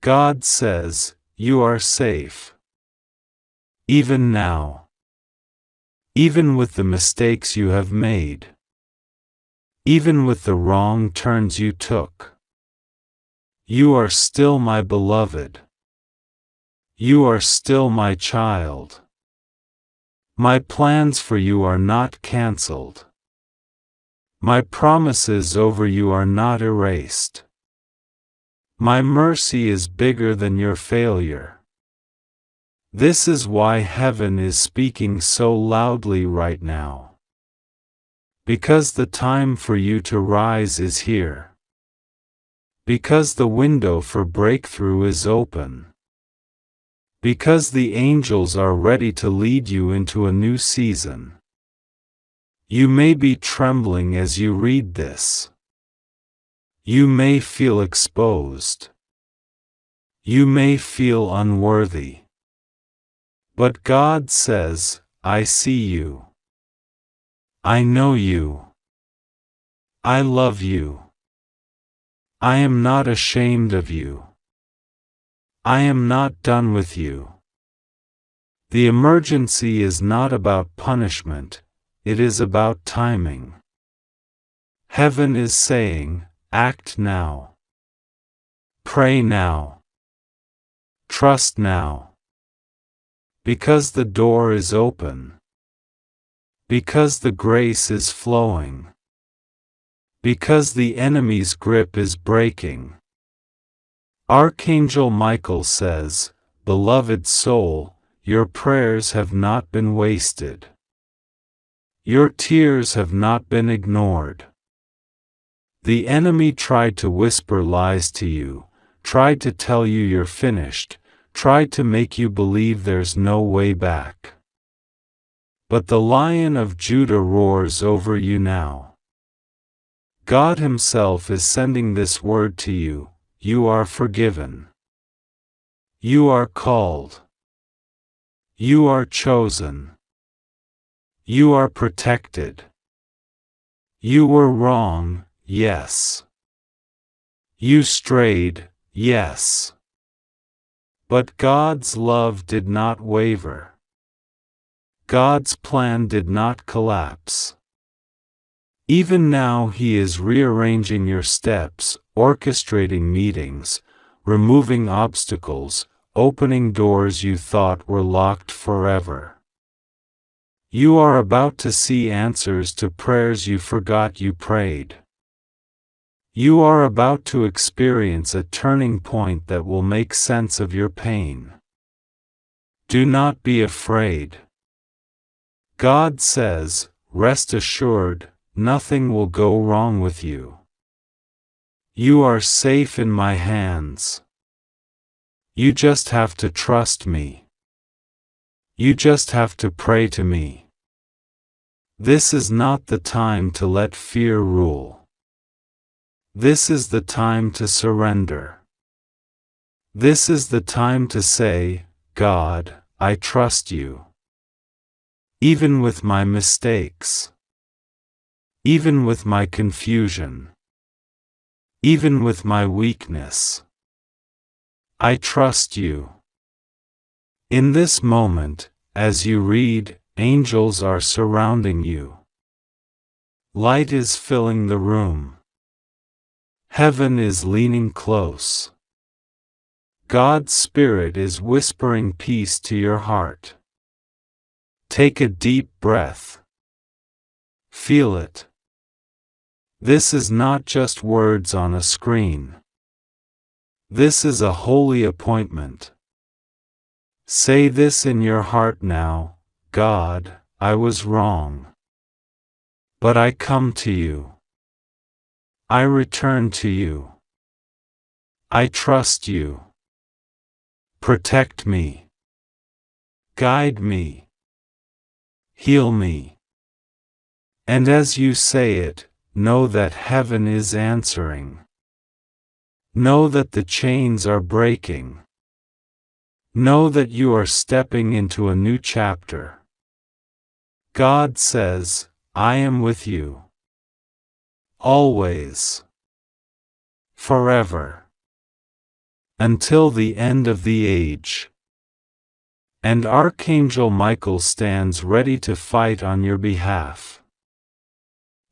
God says, you are safe. Even now. Even with the mistakes you have made. Even with the wrong turns you took. You are still my beloved. You are still my child. My plans for you are not cancelled. My promises over you are not erased. My mercy is bigger than your failure. This is why heaven is speaking so loudly right now. Because the time for you to rise is here. Because the window for breakthrough is open. Because the angels are ready to lead you into a new season. You may be trembling as you read this. You may feel exposed. You may feel unworthy. But God says, I see you. I know you. I love you. I am not ashamed of you. I am not done with you. The emergency is not about punishment, it is about timing. Heaven is saying, act now. Pray now. Trust now. Because the door is open. Because the grace is flowing. Because the enemy's grip is breaking. Archangel Michael says, beloved soul, your prayers have not been wasted. Your tears have not been ignored. The enemy tried to whisper lies to you, tried to tell you you're finished, tried to make you believe there's no way back. But the Lion of Judah roars over you now. God Himself is sending this word to you, you are forgiven. You are called. You are chosen. You are protected. You were wrong, yes. You strayed, yes. But God's love did not waver. God's plan did not collapse. Even now He is rearranging your steps, orchestrating meetings, removing obstacles, opening doors you thought were locked forever. You are about to see answers to prayers you forgot you prayed. You are about to experience a turning point that will make sense of your pain. Do not be afraid. God says, rest assured, nothing will go wrong with you. You are safe in my hands. You just have to trust me. You just have to pray to me. This is not the time to let fear rule. This is the time to surrender. This is the time to say, God, I trust you. Even with my mistakes. Even with my confusion. Even with my weakness. I trust you. In this moment, as you read, angels are surrounding you. Light is filling the room. Heaven is leaning close. God's Spirit is whispering peace to your heart. Take a deep breath. Feel it. This is not just words on a screen. This is a holy appointment. Say this in your heart now, God, I was wrong. But I come to you. I return to you. I trust you. Protect me. Guide me. Heal me. And as you say it, know that heaven is answering. Know that the chains are breaking. Know that you are stepping into a new chapter. God says, I am with you. Always. Forever. until the end of the age. And Archangel Michael stands ready to fight on your behalf.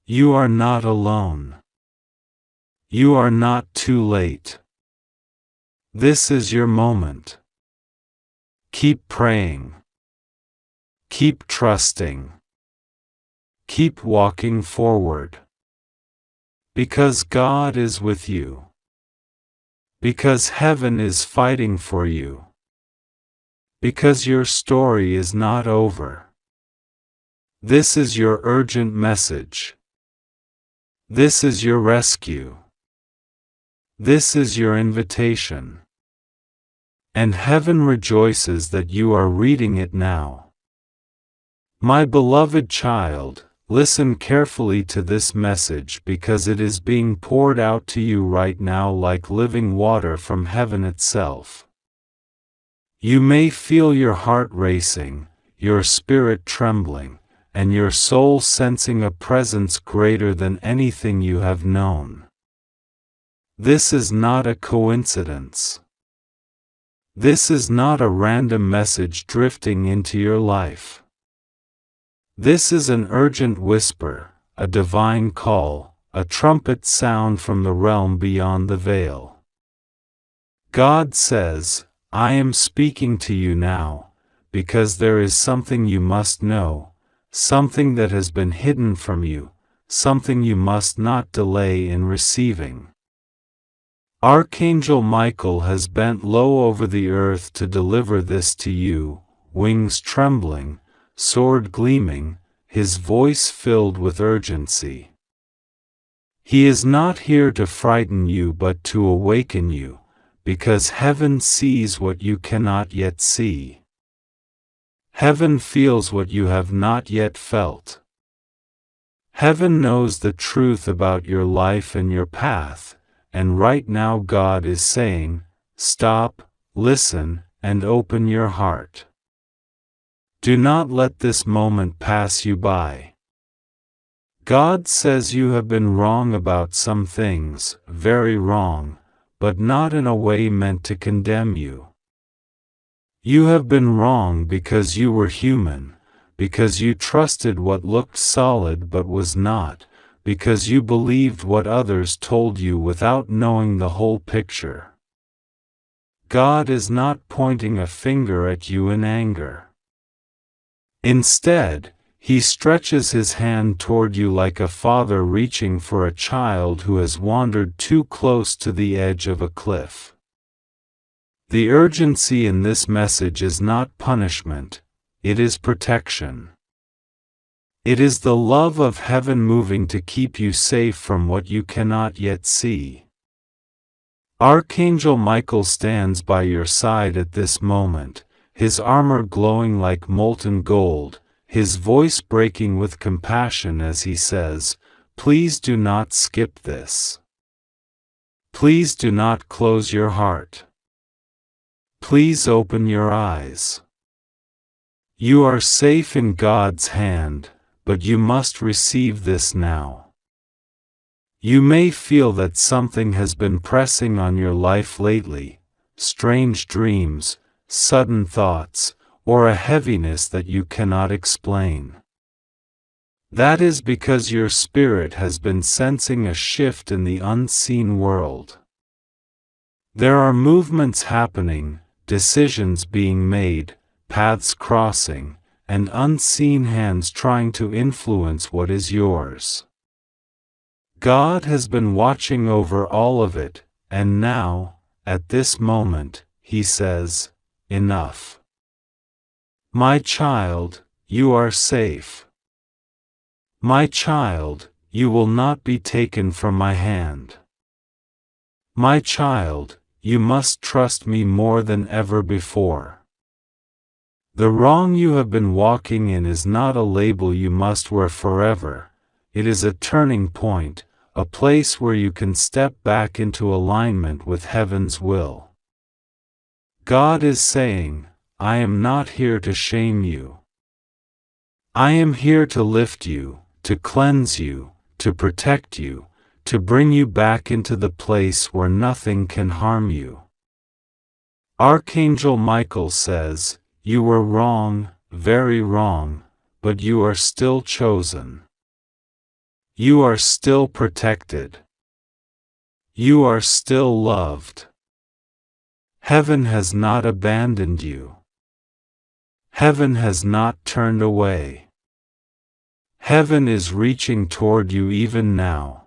You are not alone. You are not too late. This is your moment. Keep praying. Keep trusting. Keep walking forward. Because God is with you. Because heaven is fighting for you. Because your story is not over. This is your urgent message. This is your rescue. This is your invitation. And heaven rejoices that you are reading it now. My beloved child, listen carefully to this message because it is being poured out to you right now like living water from heaven itself. You may feel your heart racing, your spirit trembling, and your soul sensing a presence greater than anything you have known. This is not a coincidence. This is not a random message drifting into your life. This is an urgent whisper, a divine call, a trumpet sound from the realm beyond the veil. God says, I am speaking to you now, because there is something you must know, something that has been hidden from you, something you must not delay in receiving. Archangel Michael has bent low over the earth to deliver this to you, wings trembling, sword gleaming, his voice filled with urgency. He is not here to frighten you but to awaken you, because heaven sees what you cannot yet see. Heaven feels what you have not yet felt. Heaven knows the truth about your life and your path, and right now God is saying, stop, listen, and open your heart. Do not let this moment pass you by. God says you have been wrong about some things, very wrong, but not in a way meant to condemn you. You have been wrong because you were human, because you trusted what looked solid but was not, because you believed what others told you without knowing the whole picture. God is not pointing a finger at you in anger. Instead, He stretches His hand toward you like a father reaching for a child who has wandered too close to the edge of a cliff. The urgency in this message is not punishment, it is protection. It is the love of heaven moving to keep you safe from what you cannot yet see. Archangel Michael stands by your side at this moment, his armor glowing like molten gold, his voice breaking with compassion as he says, please do not skip this. Please do not close your heart. Please open your eyes. You are safe in God's hand, but you must receive this now. You may feel that something has been pressing on your life lately, strange dreams, sudden thoughts, or a heaviness that you cannot explain. That is because your spirit has been sensing a shift in the unseen world. There are movements happening, decisions being made, paths crossing, and unseen hands trying to influence what is yours. God has been watching over all of it, and now, at this moment, He says, enough. My child, you are safe. My child, you will not be taken from my hand. My child, you must trust me more than ever before. The wrong you have been walking in is not a label you must wear forever, it is a turning point, a place where you can step back into alignment with heaven's will. God is saying, I am not here to shame you. I am here to lift you, to cleanse you, to protect you, to bring you back into the place where nothing can harm you. Archangel Michael says, "You were wrong, very wrong, but you are still chosen. You are still protected. You are still loved. Heaven has not abandoned you. Heaven has not turned away. Heaven is reaching toward you even now.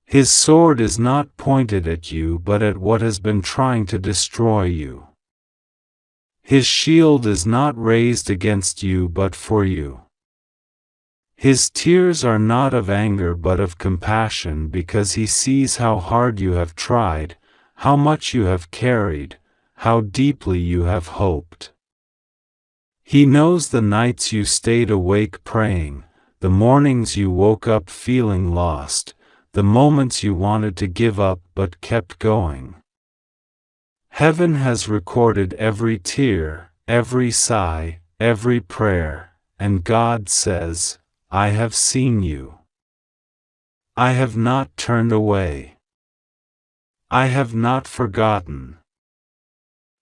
His sword is not pointed at you but at what has been trying to destroy you. His shield is not raised against you but for you. His tears are not of anger but of compassion because he sees how hard you have tried, how much you have carried, how deeply you have hoped. He knows the nights you stayed awake praying, the mornings you woke up feeling lost, the moments you wanted to give up but kept going. Heaven has recorded every tear, every sigh, every prayer, and God says, "I have seen you. I have not turned away. I have not forgotten."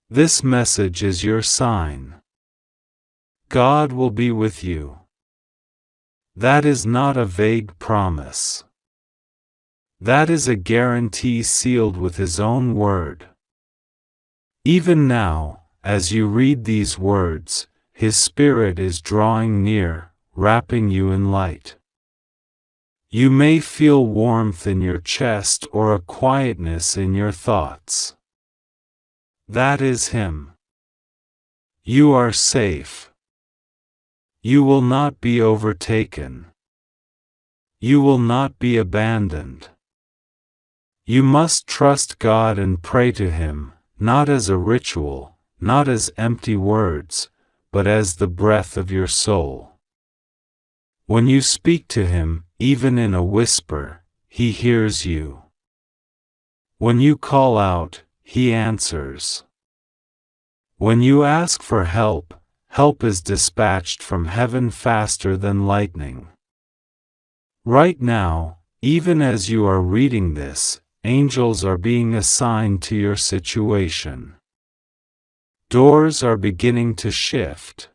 This message is your sign. God will be with you. That is not a vague promise. That is a guarantee sealed with His own word. Even now, as you read these words, His Spirit is drawing near, wrapping you in light. You may feel warmth in your chest or a quietness in your thoughts. That is Him. You are safe. You will not be overtaken. You will not be abandoned. You must trust God and pray to Him, not as a ritual, not as empty words, but as the breath of your soul. When you speak to Him, even in a whisper, He hears you. When you call out, He answers. When you ask for help, help is dispatched from heaven faster than lightning. Right now, even as you are reading this, angels are being assigned to your situation. Doors are beginning to shift.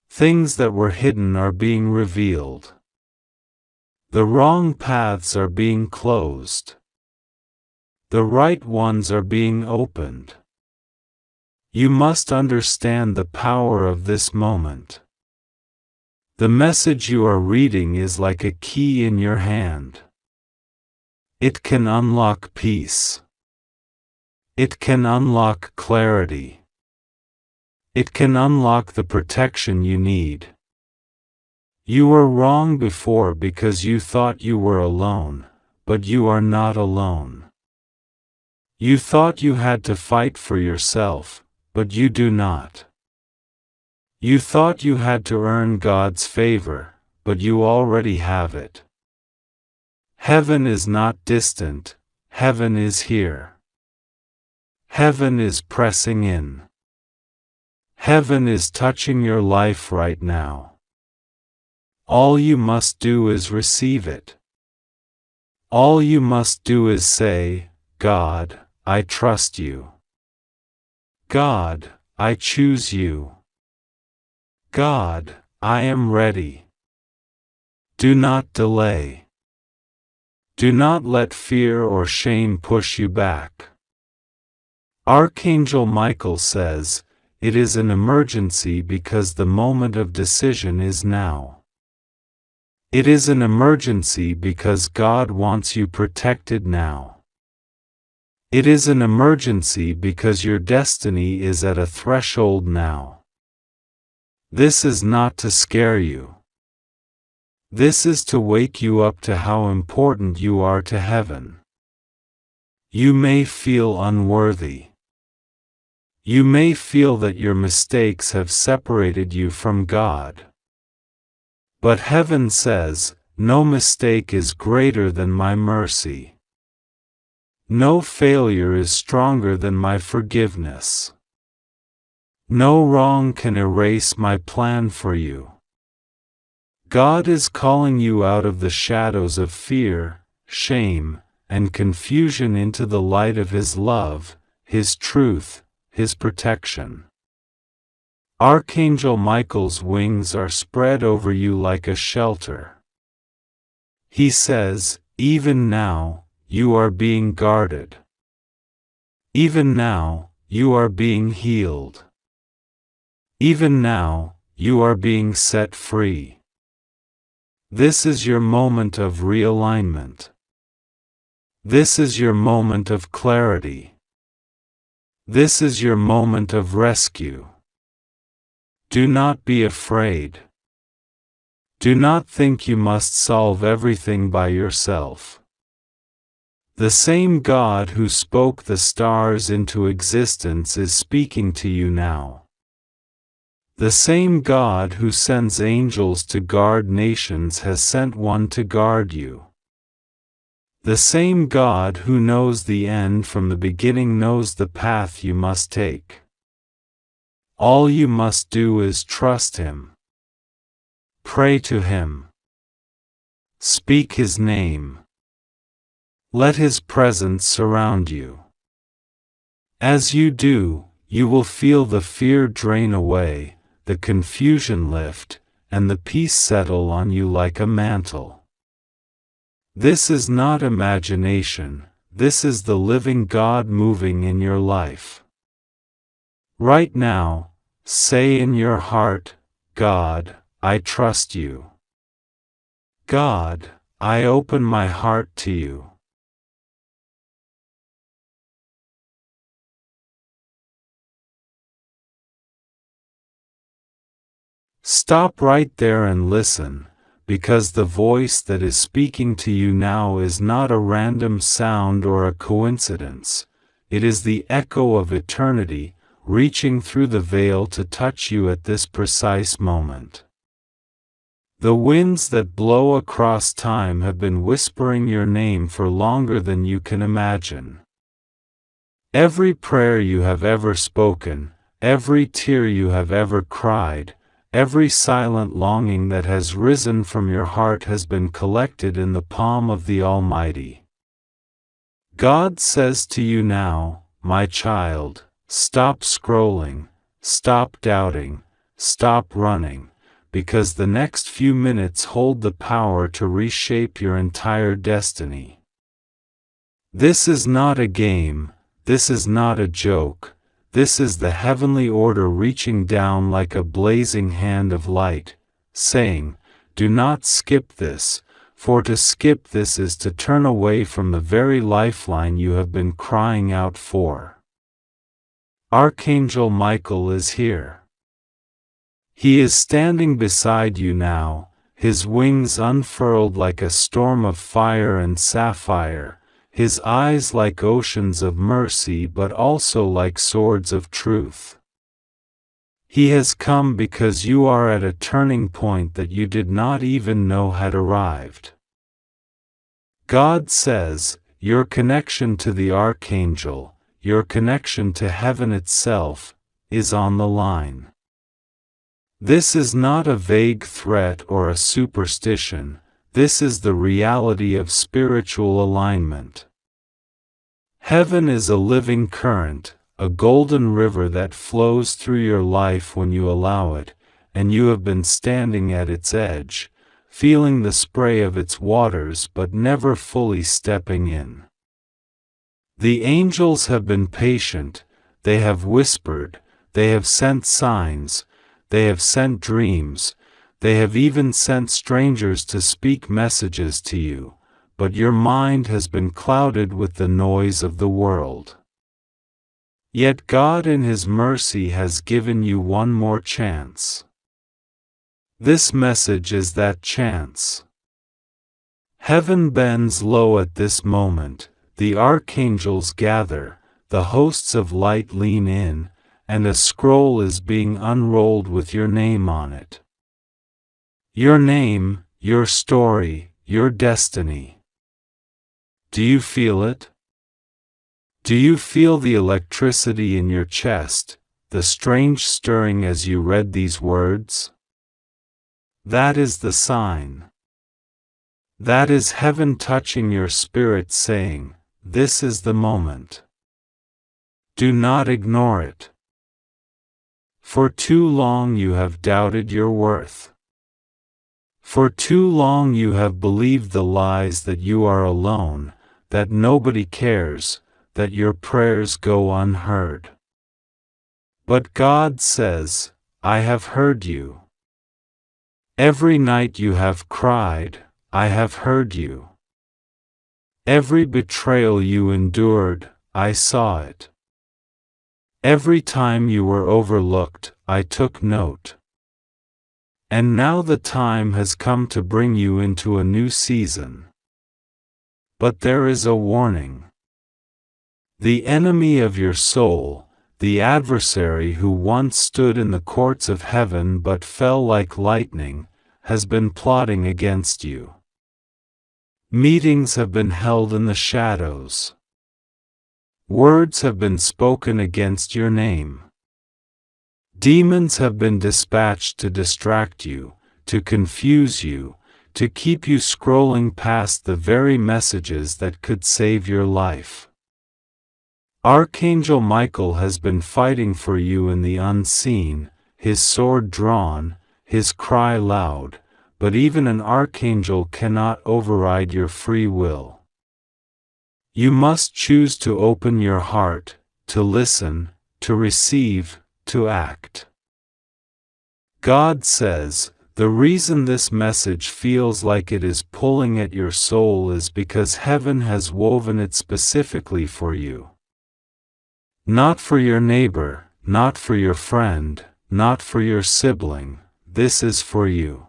Things that were hidden are being revealed. The wrong paths are being closed. The right ones are being opened. You must understand the power of this moment. The message you are reading is like a key in your hand. It can unlock peace. It can unlock clarity. It can unlock the protection you need. You were wrong before because you thought you were alone, but you are not alone. You thought you had to fight for yourself, but you do not. You thought you had to earn God's favor, but you already have it. Heaven is not distant, heaven is here. Heaven is pressing in. Heaven is touching your life right now. All you must do is receive it. All you must do is say, "God, I trust you. God, I choose you. God, I am ready." Do not delay. Do not let fear or shame push you back. Archangel Michael says, "It is an emergency because the moment of decision is now." It is an emergency because God wants you protected now. It is an emergency because your destiny is at a threshold now. This is not to scare you. This is to wake you up to how important you are to heaven. You may feel unworthy. You may feel that your mistakes have separated you from God. But heaven says, "No mistake is greater than my mercy. No failure is stronger than my forgiveness. No wrong can erase my plan for you." God is calling you out of the shadows of fear, shame, and confusion into the light of His love, His truth, His protection. Archangel Michael's wings are spread over you like a shelter. He says, even now, you are being guarded. Even now, you are being healed. Even now, you are being set free. This is your moment of realignment. This is your moment of clarity. This is your moment of rescue. Do not be afraid. Do not think you must solve everything by yourself. The same God who spoke the stars into existence is speaking to you now. The same God who sends angels to guard nations has sent one to guard you. The same God who knows the end from the beginning knows the path you must take. All you must do is trust Him. Pray to Him. Speak His name. Let His presence surround you. As you do, you will feel the fear drain away, the confusion lift, and the peace settle on you like a mantle. This is not imagination, this is the living God moving in your life. Right now, say in your heart, God, I trust you. God, I open my heart to you. Stop right there and listen, because the voice that is speaking to you now is not a random sound or a coincidence. It is the echo of eternity, reaching through the veil to touch you at this precise moment. The winds that blow across time have been whispering your name for longer than you can imagine. Every prayer you have ever spoken, every tear you have ever cried, every silent longing that has risen from your heart has been collected in the palm of the Almighty. God says to you now, my child, stop scrolling, stop doubting, stop running, because the next few minutes hold the power to reshape your entire destiny. This is not a game, this is not a joke. This is the heavenly order reaching down like a blazing hand of light, saying, do not skip this, for to skip this is to turn away from the very lifeline you have been crying out for. Archangel Michael is here. He is standing beside you now, his wings unfurled like a storm of fire and sapphire, his eyes like oceans of mercy but also like swords of truth. He has come because you are at a turning point that you did not even know had arrived. God says, your connection to the Archangel, your connection to heaven itself, is on the line. This is not a vague threat or a superstition, this is the reality of spiritual alignment. Heaven is a living current, a golden river that flows through your life when you allow it, and you have been standing at its edge, feeling the spray of its waters but never fully stepping in. The angels have been patient, they have whispered, they have sent signs, they have sent dreams, they have even sent strangers to speak messages to you, but your mind has been clouded with the noise of the world. Yet God in His mercy has given you one more chance. This message is that chance. Heaven bends low at this moment, the archangels gather, the hosts of light lean in, and a scroll is being unrolled with your name on it. Your name, your story, your destiny. Do you feel it? Do you feel the electricity in your chest, the strange stirring as you read these words? That is the sign. That is heaven touching your spirit saying, this is the moment. Do not ignore it. For too long you have doubted your worth. For too long you have believed the lies that you are alone, that nobody cares, that your prayers go unheard. But God says, I have heard you. Every night you have cried, I have heard you. Every betrayal you endured, I saw it. Every time you were overlooked, I took note. And now the time has come to bring you into a new season. But there is a warning. The enemy of your soul, the adversary who once stood in the courts of heaven but fell like lightning, has been plotting against you. Meetings have been held in the shadows. Words have been spoken against your name. Demons have been dispatched to distract you, to confuse you, to keep you scrolling past the very messages that could save your life. Archangel Michael has been fighting for you in the unseen, his sword drawn, his cry loud, but even an archangel cannot override your free will. You must choose to open your heart, to listen, to receive, to act. God says, the reason this message feels like it is pulling at your soul is because heaven has woven it specifically for you. Not for your neighbor, not for your friend, not for your sibling, this is for you.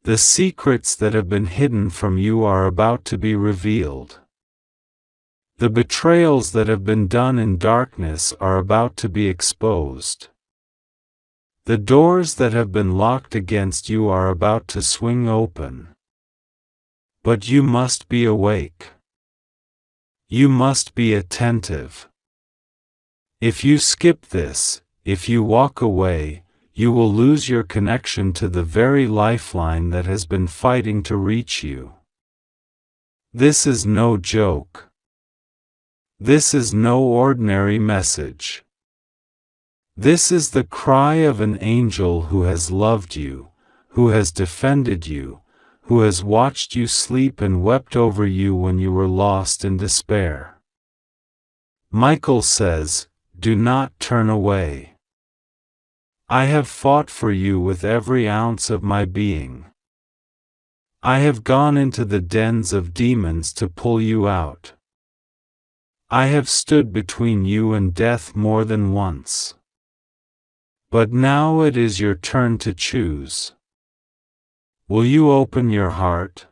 The secrets that have been hidden from you are about to be revealed. The betrayals that have been done in darkness are about to be exposed. The doors that have been locked against you are about to swing open. But you must be awake. You must be attentive. If you skip this, if you walk away, you will lose your connection to the very lifeline that has been fighting to reach you. This is no joke. This is no ordinary message. This is the cry of an angel who has loved you, who has defended you, who has watched you sleep and wept over you when you were lost in despair. Michael says, do not turn away. I have fought for you with every ounce of my being. I have gone into the dens of demons to pull you out. I have stood between you and death more than once. But now it is your turn to choose. Will you open your heart?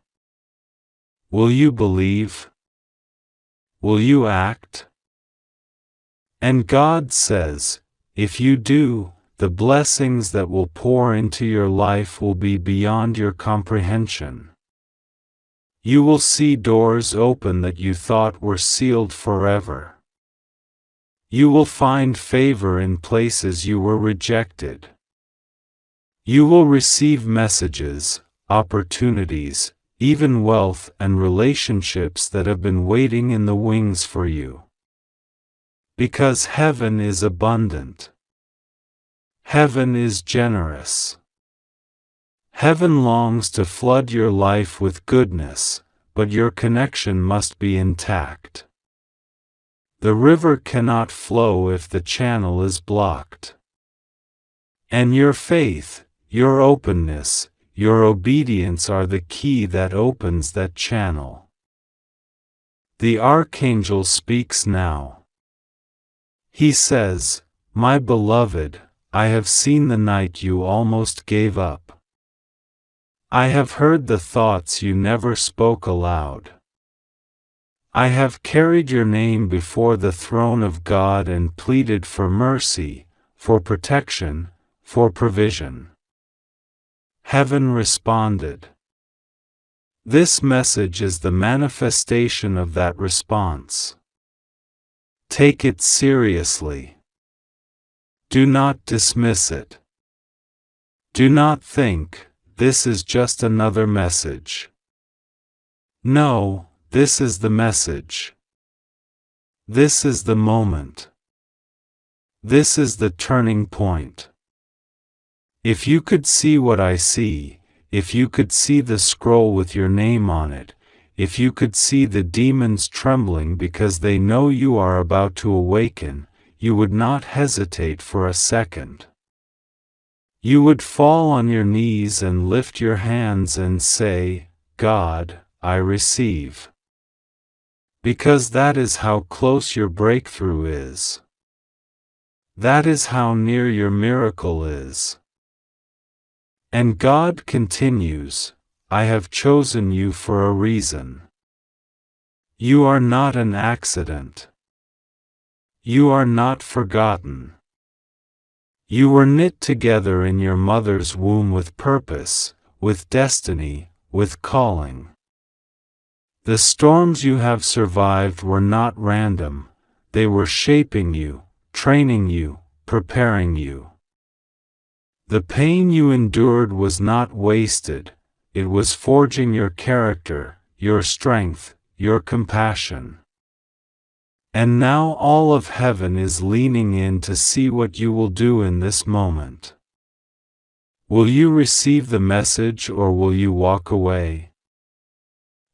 Will you believe? Will you act? And God says, if you do, the blessings that will pour into your life will be beyond your comprehension. You will see doors open that you thought were sealed forever. You will find favor in places you were rejected. You will receive messages, opportunities, even wealth and relationships that have been waiting in the wings for you. Because heaven is abundant. Heaven is generous. Heaven longs to flood your life with goodness, but your connection must be intact. The river cannot flow if the channel is blocked. And your faith, your openness, your obedience are the key that opens that channel. The Archangel speaks now. He says, my beloved, I have seen the night you almost gave up. I have heard the thoughts you never spoke aloud. I have carried your name before the throne of God and pleaded for mercy, for protection, for provision. Heaven responded. This message is the manifestation of that response. Take it seriously. Do not dismiss it. Do not think, this is just another message. No, this is the message. This is the moment. This is the turning point. If you could see what I see, if you could see the scroll with your name on it, if you could see the demons trembling because they know you are about to awaken, you would not hesitate for a second. You would fall on your knees and lift your hands and say, God, I receive. Because that is how close your breakthrough is. That is how near your miracle is. And God continues, I have chosen you for a reason. You are not an accident. You are not forgotten. You were knit together in your mother's womb with purpose, with destiny, with calling. The storms you have survived were not random, they were shaping you, training you, preparing you. The pain you endured was not wasted, it was forging your character, your strength, your compassion. And now all of heaven is leaning in to see what you will do in this moment. Will you receive the message or will you walk away?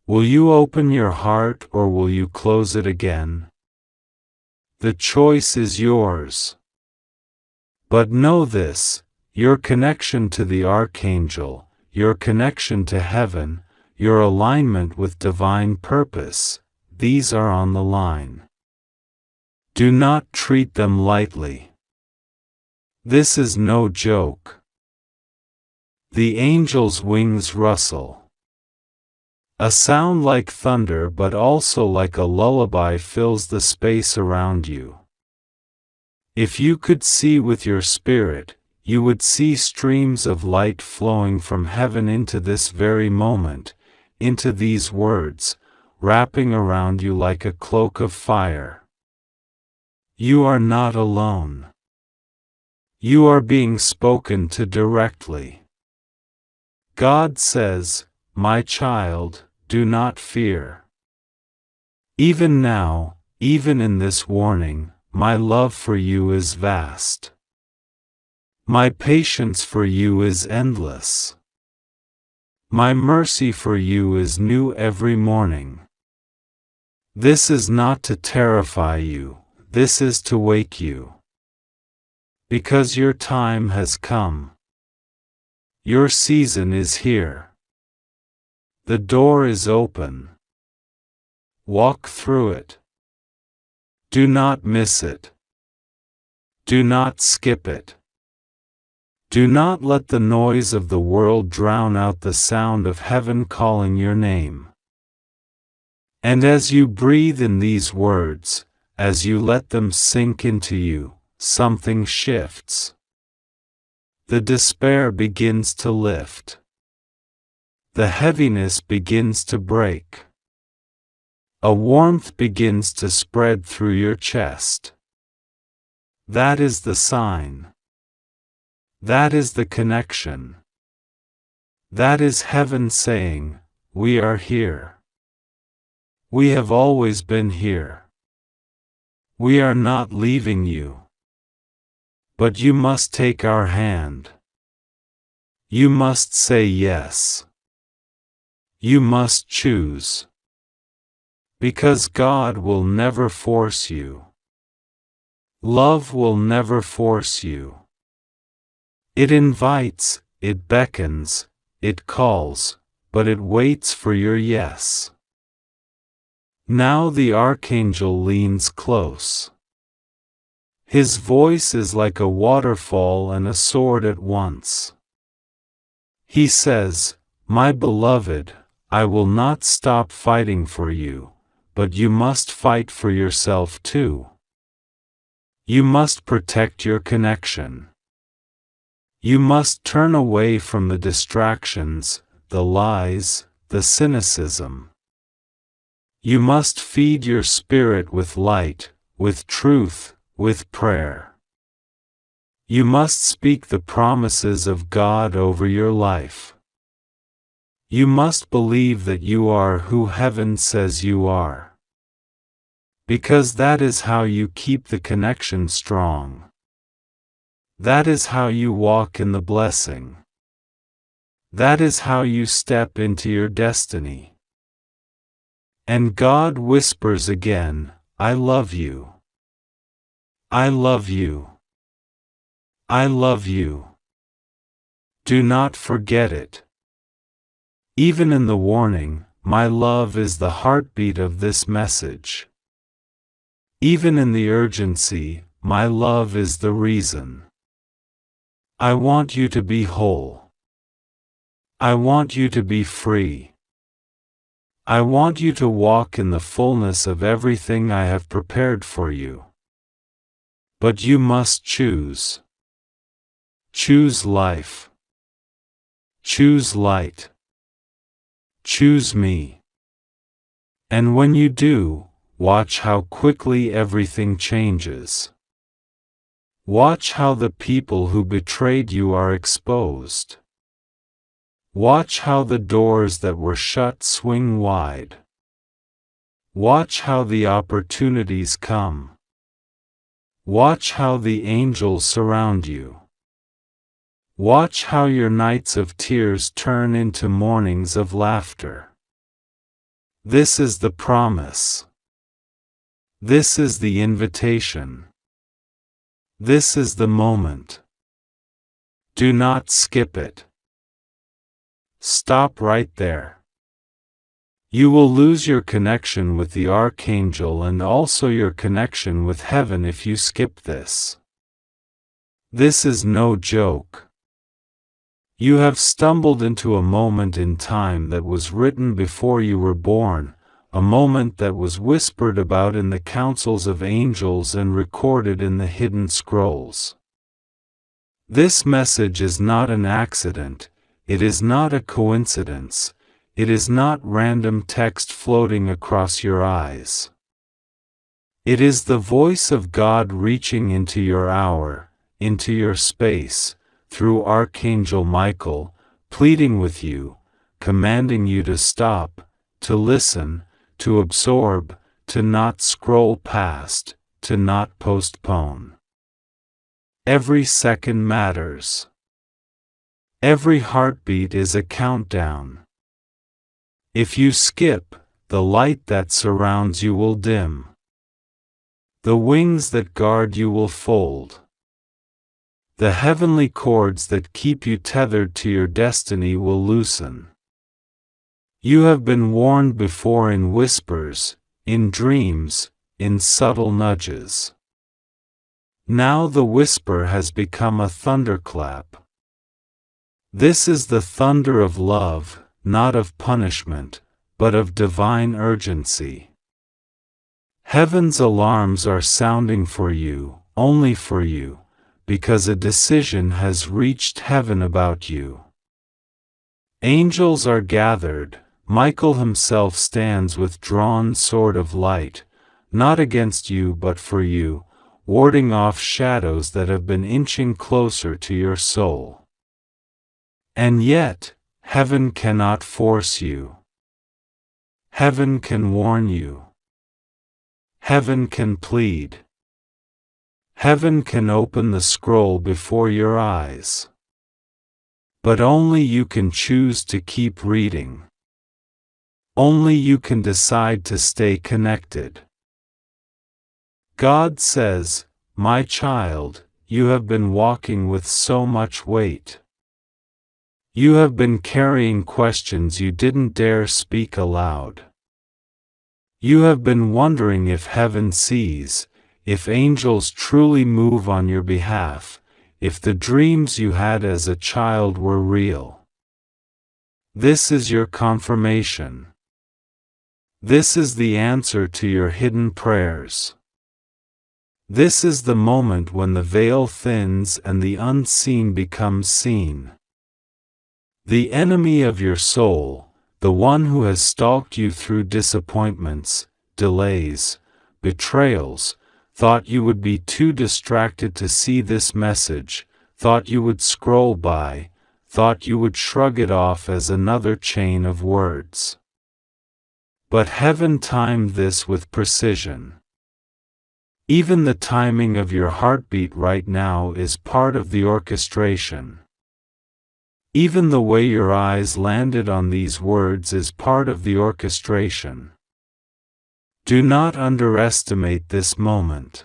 Will you open your heart or will you close it again? The choice is yours. But know this, your connection to the Archangel, your connection to heaven, your alignment with divine purpose, these are on the line. Do not treat them lightly. This is no joke. The angel's wings rustle. A sound like thunder but also like a lullaby fills the space around you. If you could see with your spirit, you would see streams of light flowing from heaven into this very moment, into these words, wrapping around you like a cloak of fire. You are not alone. You are being spoken to directly. God says, my child, do not fear. Even now, even in this warning, my love for you is vast. My patience for you is endless. My mercy for you is new every morning. This is not to terrify you, this is to wake you. Because your time has come. Your season is here. The door is open. Walk through it. Do not miss it. Do not skip it. Do not let the noise of the world drown out the sound of heaven calling your name. And as you breathe in these words, as you let them sink into you, something shifts. The despair begins to lift. The heaviness begins to break. A warmth begins to spread through your chest. That is the sign. That is the connection. That is heaven saying, we are here. We have always been here. We are not leaving you. But you must take our hand. You must say yes. You must choose. Because God will never force you. Love will never force you. It invites, it beckons, it calls, but it waits for your yes. Now the Archangel leans close. His voice is like a waterfall and a sword at once. He says, my beloved, I will not stop fighting for you, but you must fight for yourself too. You must protect your connection. You must turn away from the distractions, the lies, the cynicism. You must feed your spirit with light, with truth, with prayer. You must speak the promises of God over your life. You must believe that you are who heaven says you are. Because that is how you keep the connection strong. That is how you walk in the blessing. That is how you step into your destiny. And God whispers again, I love you. I love you. I love you. Do not forget it. Even in the warning, my love is the heartbeat of this message. Even in the urgency, my love is the reason. I want you to be whole. I want you to be free. I want you to walk in the fullness of everything I have prepared for you. But you must choose. Choose life. Choose light. Choose me. And when you do, watch how quickly everything changes. Watch how the people who betrayed you are exposed. Watch how the doors that were shut swing wide. Watch how the opportunities come. Watch how the angels surround you. Watch how your nights of tears turn into mornings of laughter. This is the promise. This is the invitation. This is the moment. Do not skip it. Stop right there. You will lose your connection with the Archangel and also your connection with heaven if you skip this. This is no joke. You have stumbled into a moment in time that was written before you were born, a moment that was whispered about in the councils of angels and recorded in the hidden scrolls. This message is not an accident, it is not a coincidence, it is not random text floating across your eyes. It is the voice of God reaching into your hour, into your space, through Archangel Michael, pleading with you, commanding you to stop, to listen, to absorb, to not scroll past, to not postpone. Every second matters. Every heartbeat is a countdown. If you skip, the light that surrounds you will dim. The wings that guard you will fold. The heavenly cords that keep you tethered to your destiny will loosen. You have been warned before in whispers, in dreams, in subtle nudges. Now the whisper has become a thunderclap. This is the thunder of love, not of punishment, but of divine urgency. Heaven's alarms are sounding for you, only for you, because a decision has reached heaven about you. Angels are gathered, Michael himself stands with drawn sword of light, not against you but for you, warding off shadows that have been inching closer to your soul. And yet, heaven cannot force you. Heaven can warn you. Heaven can plead. Heaven can open the scroll before your eyes. But only you can choose to keep reading. Only you can decide to stay connected. God says, my child, you have been walking with so much weight. You have been carrying questions you didn't dare speak aloud. You have been wondering if heaven sees, if angels truly move on your behalf, if the dreams you had as a child were real. This is your confirmation. This is the answer to your hidden prayers. This is the moment when the veil thins and the unseen becomes seen. The enemy of your soul, the one who has stalked you through disappointments, delays, betrayals, thought you would be too distracted to see this message, thought you would scroll by, thought you would shrug it off as another chain of words. But heaven timed this with precision. Even the timing of your heartbeat right now is part of the orchestration. Even the way your eyes landed on these words is part of the orchestration. Do not underestimate this moment.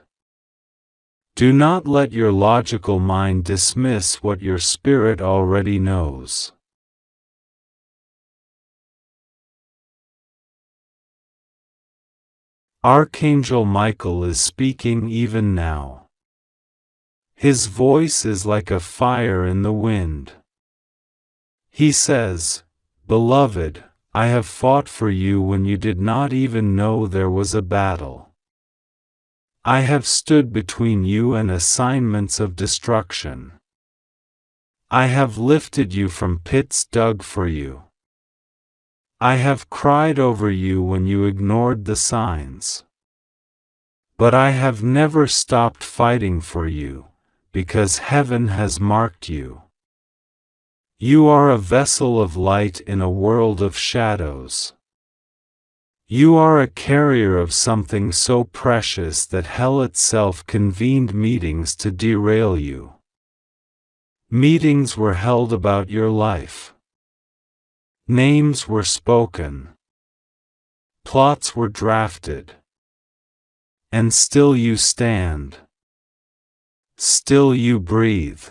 Do not let your logical mind dismiss what your spirit already knows. Archangel Michael is speaking even now. His voice is like a fire in the wind. He says, "Beloved, I have fought for you when you did not even know there was a battle. I have stood between you and assignments of destruction. I have lifted you from pits dug for you. I have cried over you when you ignored the signs. But I have never stopped fighting for you, because heaven has marked you. You are a vessel of light in a world of shadows. You are a carrier of something so precious that hell itself convened meetings to derail you. Meetings were held about your life. Names were spoken. Plots were drafted. And still you stand. Still you breathe.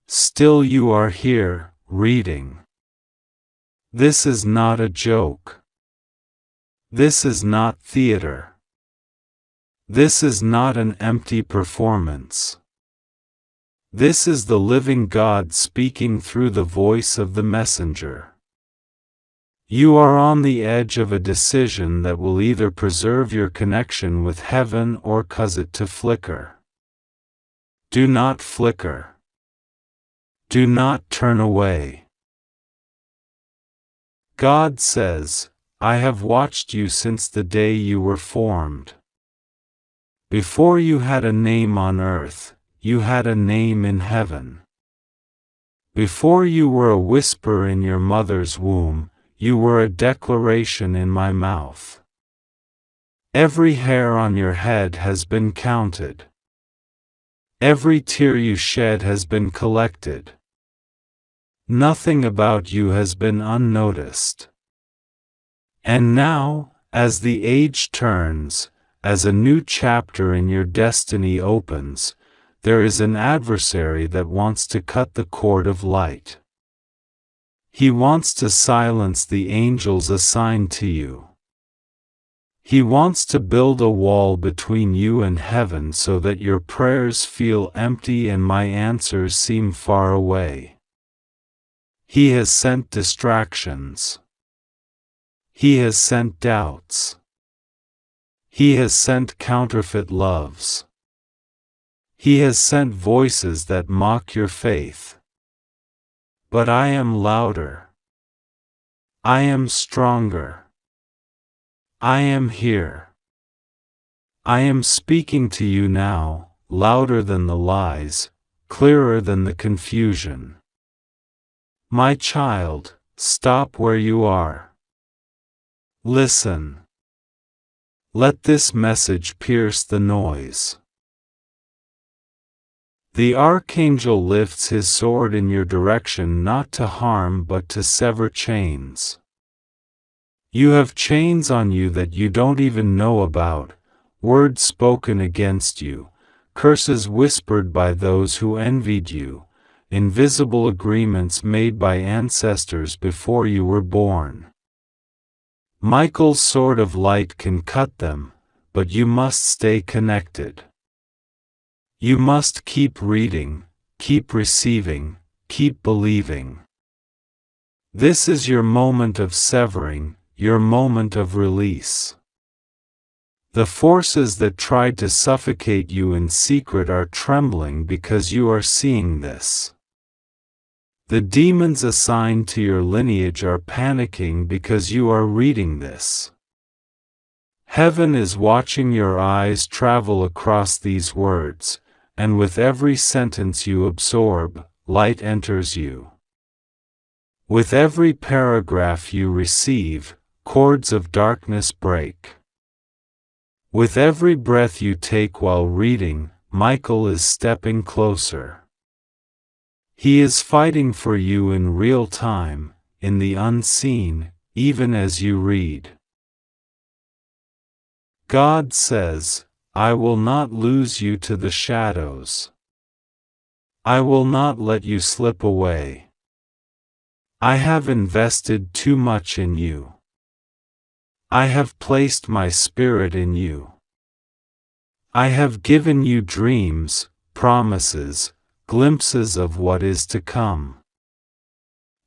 Still you are here, reading. This is not a joke. This is not theater. This is not an empty performance. This is the living God speaking through the voice of the messenger. You are on the edge of a decision that will either preserve your connection with heaven or cause it to flicker. Do not flicker. Do not turn away. God says, I have watched you since the day you were formed. Before you had a name on earth, you had a name in heaven. Before you were a whisper in your mother's womb, you were a declaration in my mouth. Every hair on your head has been counted. Every tear you shed has been collected. Nothing about you has been unnoticed. And now, as the age turns, as a new chapter in your destiny opens, there is an adversary that wants to cut the cord of light. He wants to silence the angels assigned to you. He wants to build a wall between you and heaven so that your prayers feel empty and my answers seem far away. He has sent distractions. He has sent doubts. He has sent counterfeit loves. He has sent voices that mock your faith. But I am louder. I am stronger. I am here. I am speaking to you now, louder than the lies, clearer than the confusion. My child, stop where you are. Listen. Let this message pierce the noise. The Archangel lifts his sword in your direction not to harm but to sever chains. You have chains on you that you don't even know about, words spoken against you, curses whispered by those who envied you, invisible agreements made by ancestors before you were born. Michael's sword of light can cut them, but you must stay connected. You must keep reading, keep receiving, keep believing. This is your moment of severing, your moment of release. The forces that tried to suffocate you in secret are trembling because you are seeing this. The demons assigned to your lineage are panicking because you are reading this. Heaven is watching your eyes travel across these words, and with every sentence you absorb, light enters you. With every paragraph you receive, cords of darkness break. With every breath you take while reading, Michael is stepping closer. He is fighting for you in real time, in the unseen, even as you read. God says, I will not lose you to the shadows. I will not let you slip away. I have invested too much in you. I have placed my spirit in you. I have given you dreams, promises, glimpses of what is to come.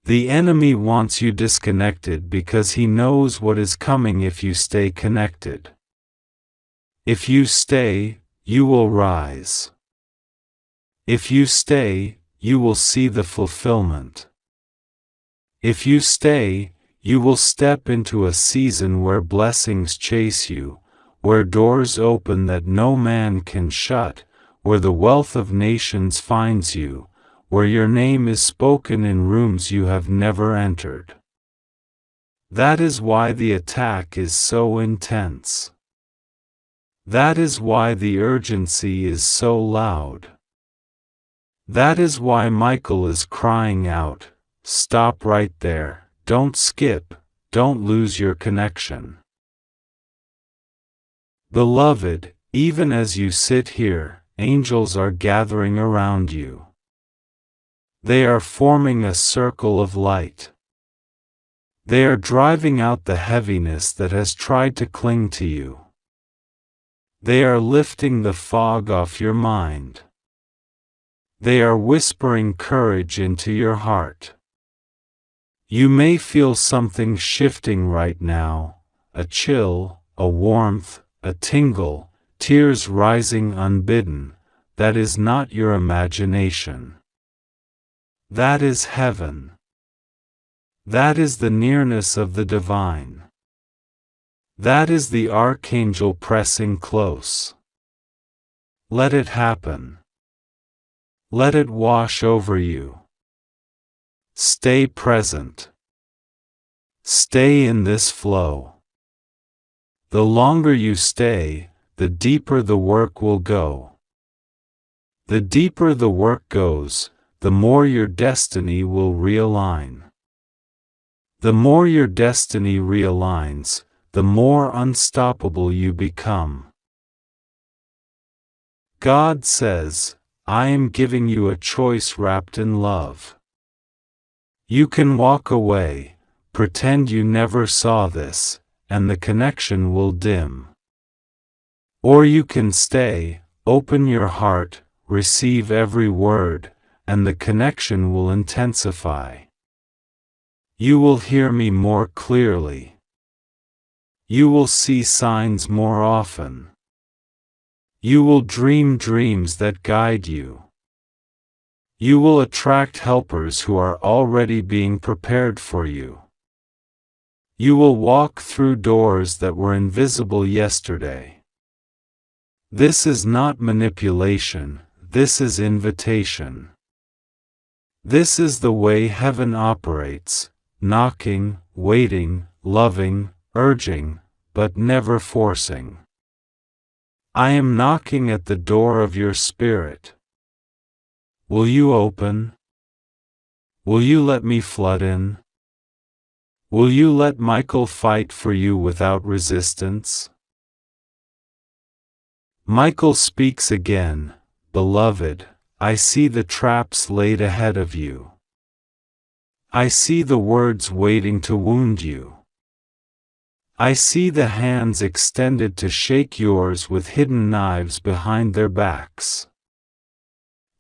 The enemy wants you disconnected because he knows what is coming if you stay connected. If you stay, you will rise. If you stay, you will see the fulfillment. If you stay, you will step into a season where blessings chase you, where doors open that no man can shut, where the wealth of nations finds you, where your name is spoken in rooms you have never entered. That is why the attack is so intense. That is why the urgency is so loud. That is why Michael is crying out, stop right there, don't skip, don't lose your connection. Beloved, even as you sit here, angels are gathering around you. They are forming a circle of light. They are driving out the heaviness that has tried to cling to you. They are lifting the fog off your mind. They are whispering courage into your heart. You may feel something shifting right now, a chill, a warmth, a tingle, tears rising unbidden. That is not your imagination. That is heaven. That is the nearness of the divine. That is the Archangel pressing close. Let it happen. Let it wash over you. Stay present. Stay in this flow. The longer you stay, the deeper the work will go. The deeper the work goes, the more your destiny will realign. The more your destiny realigns, the more unstoppable you become. God says, I am giving you a choice wrapped in love. You can walk away, pretend you never saw this, and the connection will dim. Or you can stay, open your heart, receive every word, and the connection will intensify. You will hear me more clearly. You will see signs more often. You will dream dreams that guide you. You will attract helpers who are already being prepared for you. You will walk through doors that were invisible yesterday. This is not manipulation, this is invitation. This is the way heaven operates, knocking, waiting, loving, urging, but never forcing. I am knocking at the door of your spirit. Will you open? Will you let me flood in? Will you let Michael fight for you without resistance? Michael speaks again, beloved, I see the traps laid ahead of you. I see the words waiting to wound you. I see the hands extended to shake yours with hidden knives behind their backs.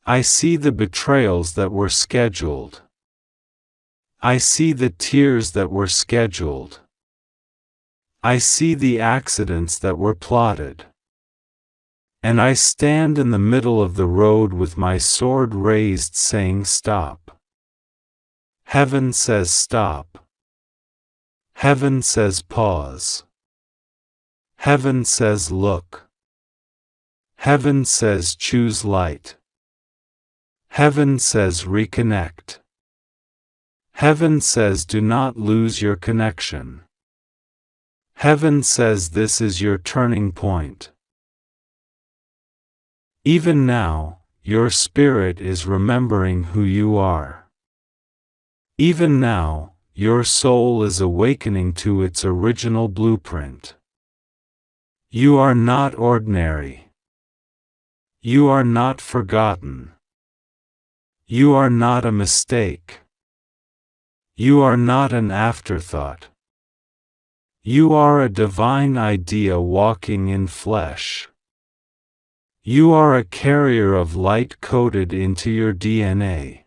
I see the betrayals that were scheduled. I see the tears that were scheduled. I see the accidents that were plotted. And I stand in the middle of the road with my sword raised saying stop. Heaven says stop. Heaven says pause. Heaven says look. Heaven says choose light. Heaven says reconnect. Heaven says do not lose your connection. Heaven says this is your turning point. Even now, your spirit is remembering who you are. Even now, your soul is awakening to its original blueprint. You are not ordinary. You are not forgotten. You are not a mistake. You are not an afterthought. You are a divine idea walking in flesh. You are a carrier of light coded into your DNA.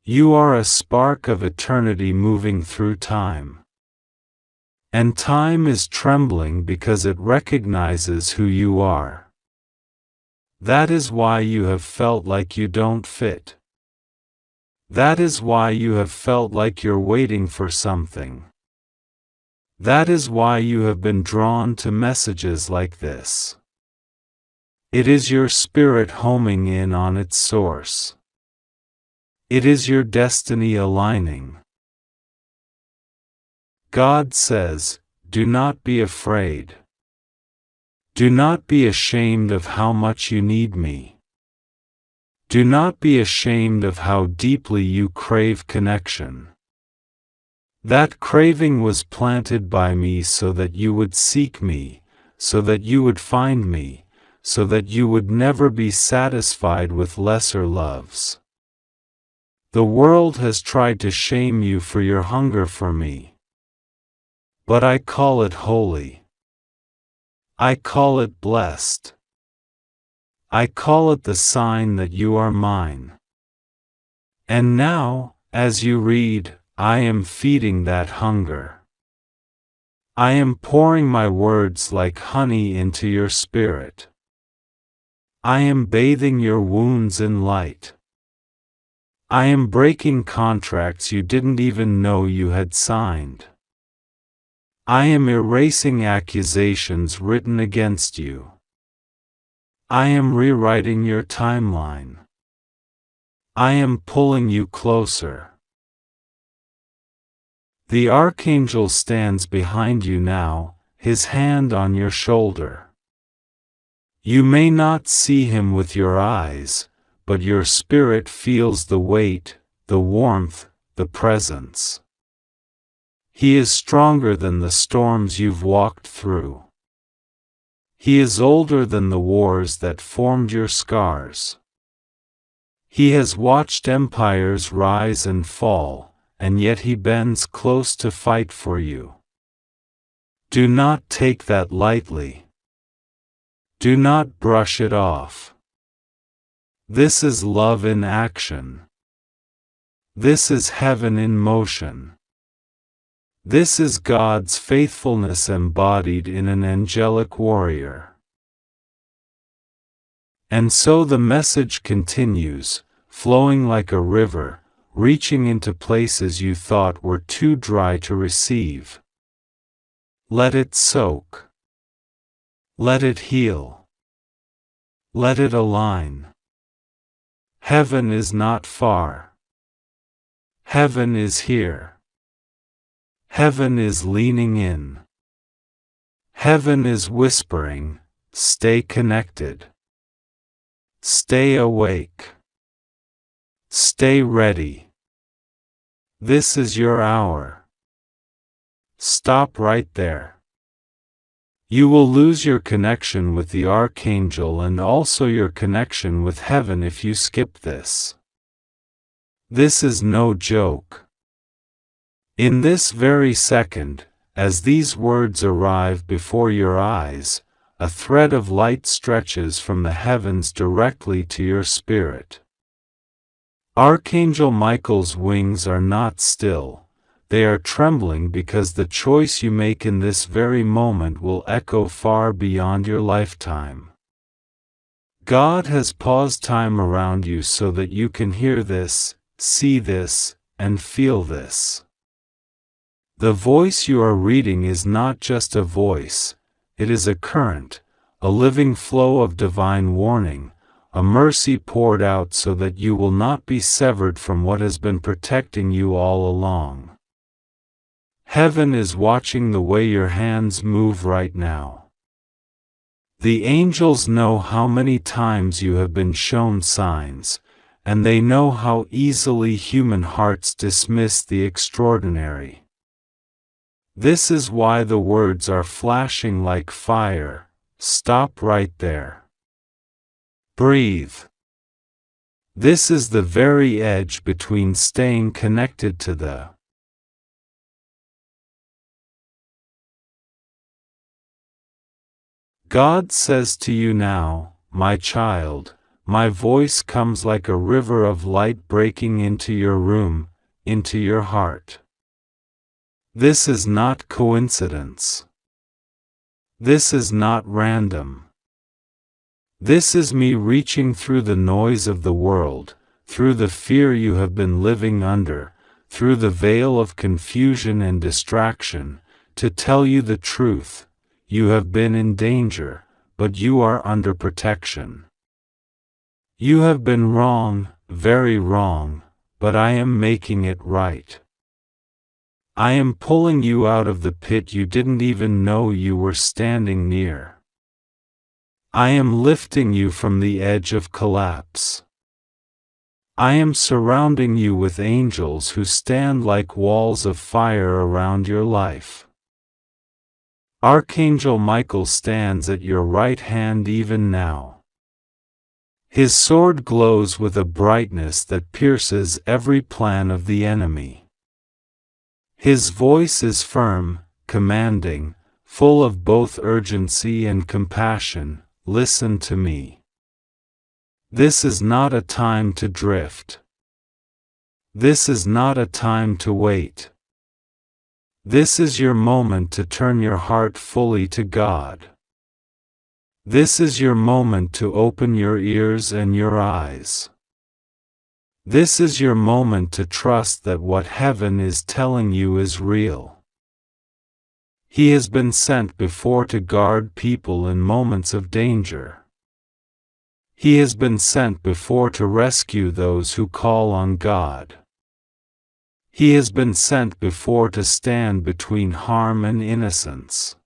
You are a spark of eternity moving through time. And time is trembling because it recognizes who you are. That is why you have felt like you don't fit. That is why you have felt like you're waiting for something. That is why you have been drawn to messages like this. It is your spirit homing in on its source. It is your destiny aligning. God says, do not be afraid. Do not be ashamed of how much you need me. Do not be ashamed of how deeply you crave connection. That craving was planted by me so that you would seek me, so that you would find me, so that you would never be satisfied with lesser loves. The world has tried to shame you for your hunger for me. But I call it holy. I call it blessed. I call it the sign that you are mine. And now, as you read, I am feeding that hunger. I am pouring my words like honey into your spirit. I am bathing your wounds in light. I am breaking contracts you didn't even know you had signed. I am erasing accusations written against you. I am rewriting your timeline. I am pulling you closer. The Archangel stands behind you now, his hand on your shoulder. You may not see him with your eyes, but your spirit feels the weight, the warmth, the presence. He is stronger than the storms you've walked through. He is older than the wars that formed your scars. He has watched empires rise and fall, and yet he bends close to fight for you. Do not take that lightly. Do not brush it off. This is love in action. This is heaven in motion. This is God's faithfulness embodied in an angelic warrior. And so the message continues, flowing like a river, reaching into places you thought were too dry to receive. Let it soak. Let it heal. Let it align. Heaven is not far. Heaven is here. Heaven is leaning in. Heaven is whispering, stay connected. Stay awake. Stay ready. This is your hour. Stop right there. You will lose your connection with the Archangel and also your connection with heaven if you skip this. This is no joke. In this very second, as these words arrive before your eyes, a thread of light stretches from the heavens directly to your spirit. Archangel Michael's wings are not still, they are trembling because the choice you make in this very moment will echo far beyond your lifetime. God has paused time around you so that you can hear this, see this, and feel this. The voice you are reading is not just a voice, it is a current, a living flow of divine warning, a mercy poured out so that you will not be severed from what has been protecting you all along. Heaven is watching the way your hands move right now. The angels know how many times you have been shown signs, and they know how easily human hearts dismiss the extraordinary. This is why the words are flashing like fire. Stop right there. Breathe. This is the very edge between staying connected to the God says to you now, my child, my voice comes like a river of light breaking into your room, into your heart. This is not coincidence. This is not random. This is me reaching through the noise of the world, through the fear you have been living under, through the veil of confusion and distraction, to tell you the truth. You have been in danger, but you are under protection. You have been wrong, very wrong, but I am making it right. I am pulling you out of the pit you didn't even know you were standing near. I am lifting you from the edge of collapse. I am surrounding you with angels who stand like walls of fire around your life. Archangel Michael stands at your right hand even now. His sword glows with a brightness that pierces every plan of the enemy. His voice is firm, commanding, full of both urgency and compassion. Listen to me. This is not a time to drift. This is not a time to wait. This is your moment to turn your heart fully to God. This is your moment to open your ears and your eyes. This is your moment to trust that what heaven is telling you is real. He has been sent before to guard people in moments of danger. He has been sent before to rescue those who call on God. He has been sent before to stand between harm and innocence.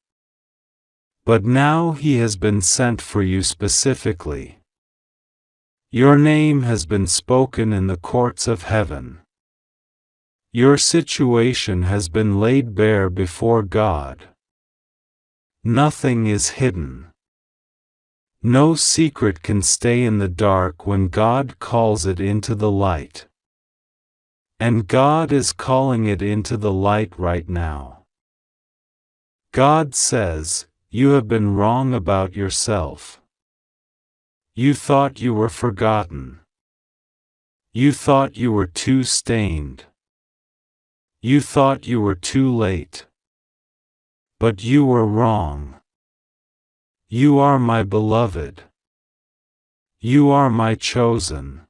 But now he has been sent for you specifically. Your name has been spoken in the courts of heaven. Your situation has been laid bare before God. Nothing is hidden. No secret can stay in the dark when God calls it into the light. And God is calling it into the light right now. God says, you have been wrong about yourself. You thought you were forgotten. You thought you were too stained. You thought you were too late. But you were wrong. You are my beloved. You are my chosen.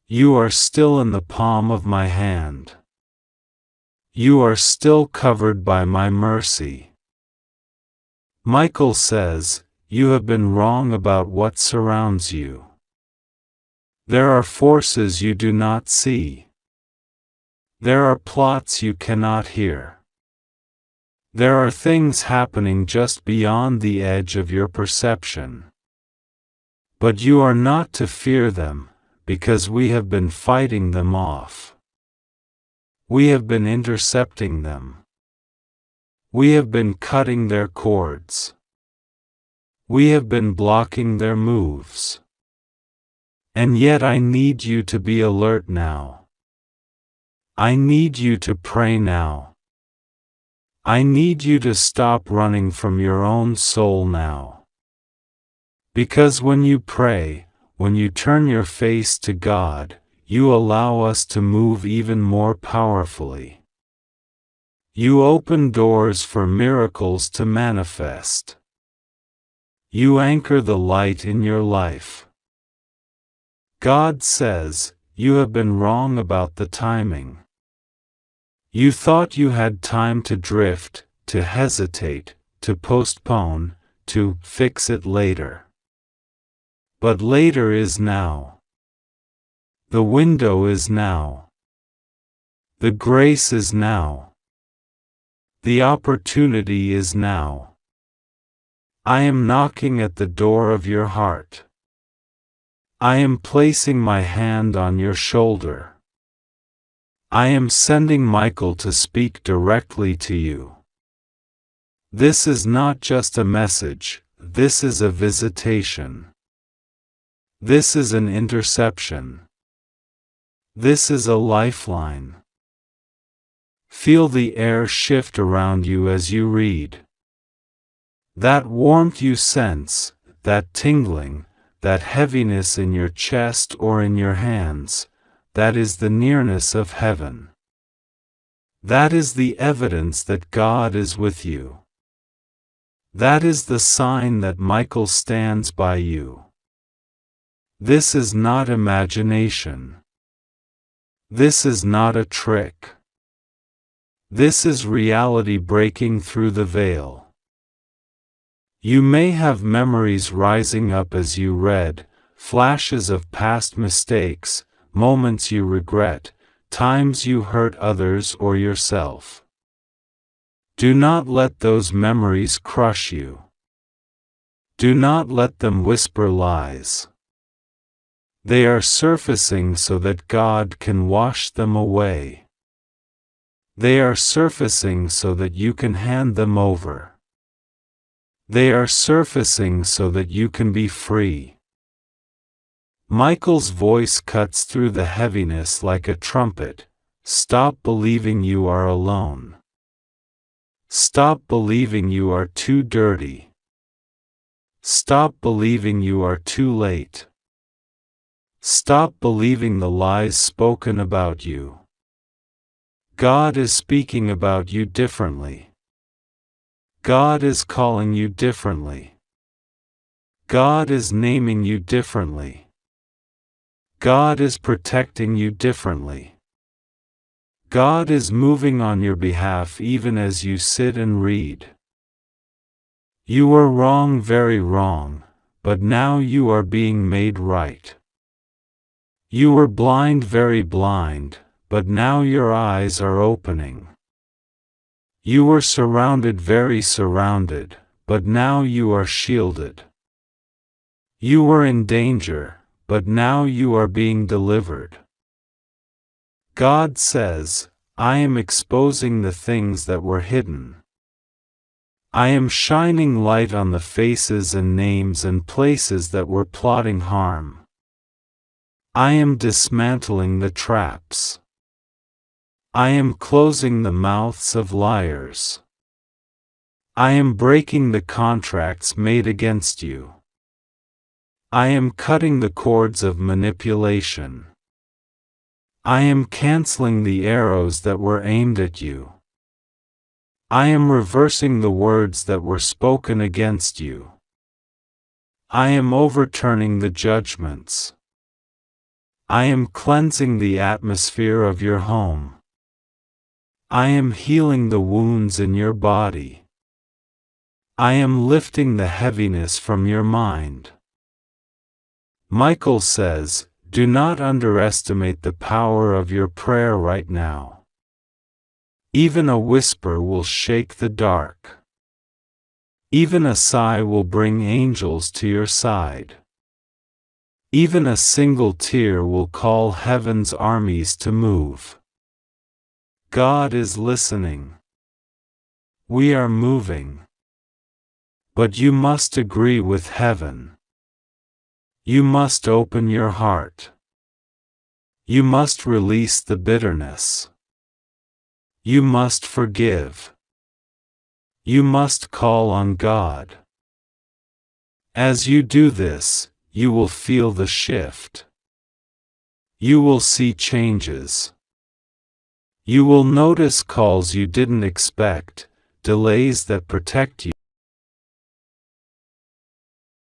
You are still in the palm of my hand. You are still covered by my mercy. Michael says, you have been wrong about what surrounds you. There are forces you do not see. There are plots you cannot hear. There are things happening just beyond the edge of your perception. But you are not to fear them, because we have been fighting them off. We have been intercepting them. We have been cutting their cords. We have been blocking their moves. And yet I need you to be alert now. I need you to pray now. I need you to stop running from your own soul now. Because when you pray, when you turn your face to God, you allow us to move even more powerfully. You open doors for miracles to manifest. You anchor the light in your life. God says, you have been wrong about the timing. You thought you had time to drift, to hesitate, to postpone, to fix it later. But later is now. The window is now. The grace is now. The opportunity is now. I am knocking at the door of your heart. I am placing my hand on your shoulder. I am sending Michael to speak directly to you. This is not just a message, this is a visitation. This is an interception. This is a lifeline. Feel the air shift around you as you read. That warmth you sense, that tingling, that heaviness in your chest or in your hands, that is the nearness of heaven. That is the evidence that God is with you. That is the sign that Michael stands by you. This is not imagination. This is not a trick. This is reality breaking through the veil. You may have memories rising up as you read, flashes of past mistakes, moments you regret, times you hurt others or yourself. Do not let those memories crush you. Do not let them whisper lies. They are surfacing so that God can wash them away. They are surfacing so that you can hand them over. They are surfacing so that you can be free. Michael's voice cuts through the heaviness like a trumpet. Stop believing you are alone. Stop believing you are too dirty. Stop believing you are too late. Stop believing the lies spoken about you. God is speaking about you differently. God is calling you differently. God is naming you differently. God is protecting you differently. God is moving on your behalf even as you sit and read. You were wrong, very wrong, but now you are being made right. You were blind, very blind, but now your eyes are opening. You were surrounded, very surrounded, but now you are shielded. You were in danger, but now you are being delivered. God says, I am exposing the things that were hidden. I am shining light on the faces and names and places that were plotting harm. I am dismantling the traps. I am closing the mouths of liars. I am breaking the contracts made against you. I am cutting the cords of manipulation. I am canceling the arrows that were aimed at you. I am reversing the words that were spoken against you. I am overturning the judgments. I am cleansing the atmosphere of your home. I am healing the wounds in your body. I am lifting the heaviness from your mind. Michael says, do not underestimate the power of your prayer right now. Even a whisper will shake the dark. Even a sigh will bring angels to your side. Even a single tear will call heaven's armies to move. God is listening. We are moving. But you must agree with heaven. You must open your heart. You must release the bitterness. You must forgive. You must call on God. As you do this, you will feel the shift. You will see changes. You will notice calls you didn't expect, delays that protect you.